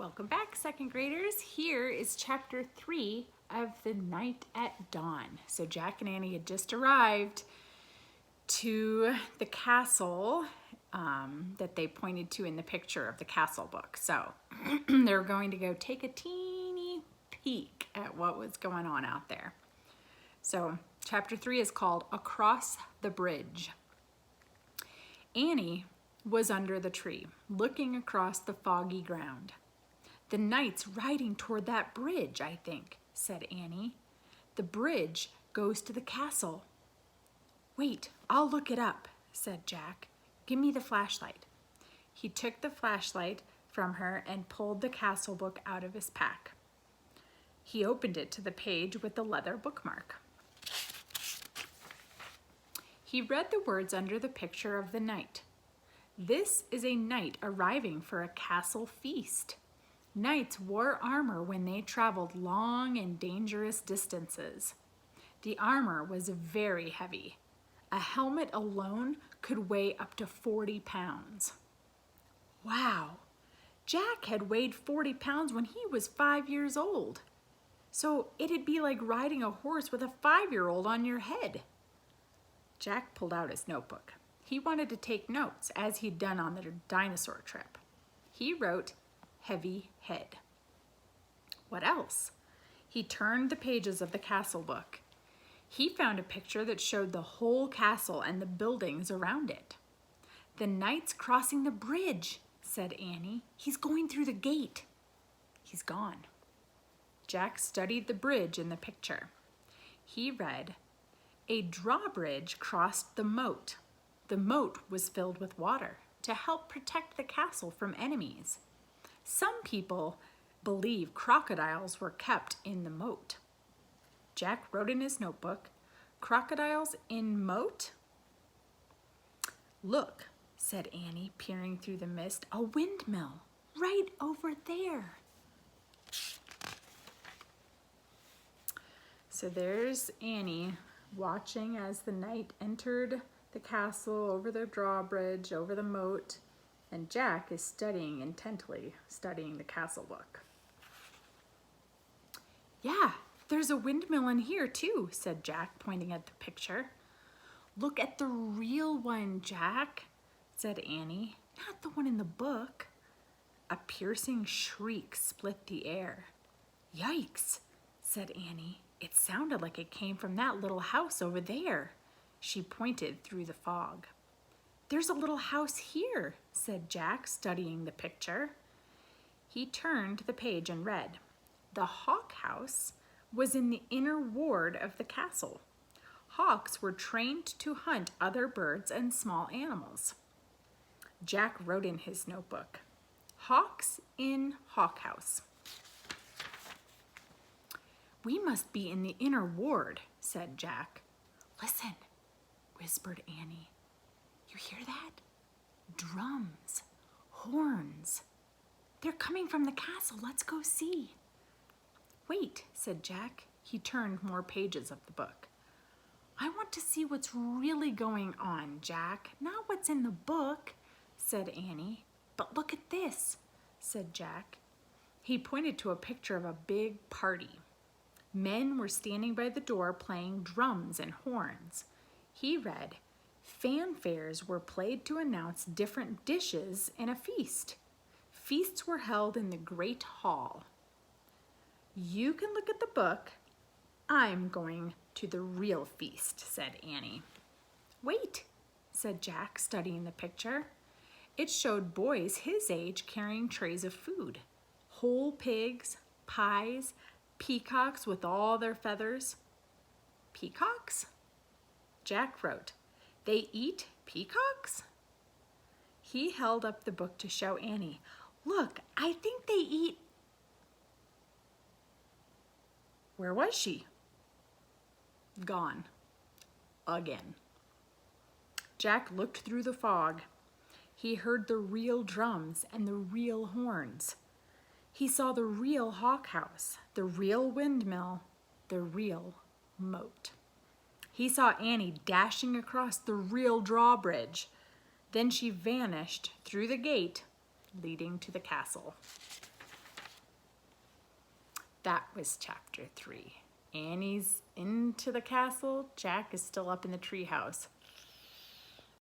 Welcome back, second graders. Here is chapter 3 of The Night at Dawn. So Jack and Annie had just arrived to the castle that they pointed to in the picture of the castle book. So they're going to go take a teeny peek at what was going on out there. So chapter 3 is called Across the Bridge. Annie was under the tree, looking across the foggy ground. "The knight's riding toward that bridge, I think," said Annie. "The bridge goes to the castle." "Wait, I'll look it up," said Jack. "Give me the flashlight." He took the flashlight from her and pulled the castle book out of his pack. He opened it to the page with the leather bookmark. He read the words under the picture of the knight. "This is a knight arriving for a castle feast." Knights wore armor when they traveled long and dangerous distances. The armor was very heavy. A helmet alone could weigh up to 40 pounds. Wow! Jack had weighed 40 pounds when he was 5 years old. So it'd be like riding a horse with a 5-year-old on your head. Jack pulled out his notebook. He wanted to take notes, as he'd done on the dinosaur trip. He wrote, "Heavy head." What else? He turned the pages of the castle book. He found a picture that showed the whole castle and the buildings around it. "The knight's crossing the bridge," said Annie. "He's going through the gate." "He's gone." Jack studied the bridge in the picture. He read, "A drawbridge crossed the moat. The moat was filled with water to help protect the castle from enemies. Some people believe crocodiles were kept in the moat." Jack wrote in his notebook, "Crocodiles in moat?" "Look," said Annie, peering through the mist, "a windmill right over there." So there's Annie watching as the knight entered the castle over the drawbridge, over the moat, and Jack is intently studying the castle book. "Yeah, there's a windmill in here too," said Jack, pointing at the picture. "Look at the real one, Jack," said Annie. "Not the one in the book." A piercing shriek split the air. "Yikes," said Annie. "It sounded like it came from that little house over there." She pointed through the fog. "There's a little house here," said Jack, studying the picture. He turned the page and read, "The hawk house was in the inner ward of the castle. Hawks were trained to hunt other birds and small animals." Jack wrote in his notebook, "Hawks in hawk house." "We must be in the inner ward," said Jack. "Listen," whispered Annie. "You hear that? Drums, horns. They're coming from the castle. Let's go see." "Wait," said Jack. He turned more pages of the book. "I want to see what's really going on, Jack, not what's in the book," said Annie. "But look at this," said Jack. He pointed to a picture of a big party. Men were standing by the door playing drums and horns. He read, "Fanfares were played to announce different dishes in a feast. Feasts were held in the great hall." "You can look at the book. I'm going to the real feast," said Annie. "Wait," said Jack, studying the picture. It showed boys his age carrying trays of food. Whole pigs, pies, peacocks with all their feathers. "Peacocks?" Jack wrote, "They eat peacocks?" He held up the book to show Annie. "Look, I think they eat..." Where was she? Gone. Again. Jack looked through the fog. He heard the real drums and the real horns. He saw the real hawk house, the real windmill, the real moat. He saw Annie dashing across the real drawbridge. Then she vanished through the gate leading to the castle. That was chapter 3. Annie's into the castle. Jack is still up in the treehouse.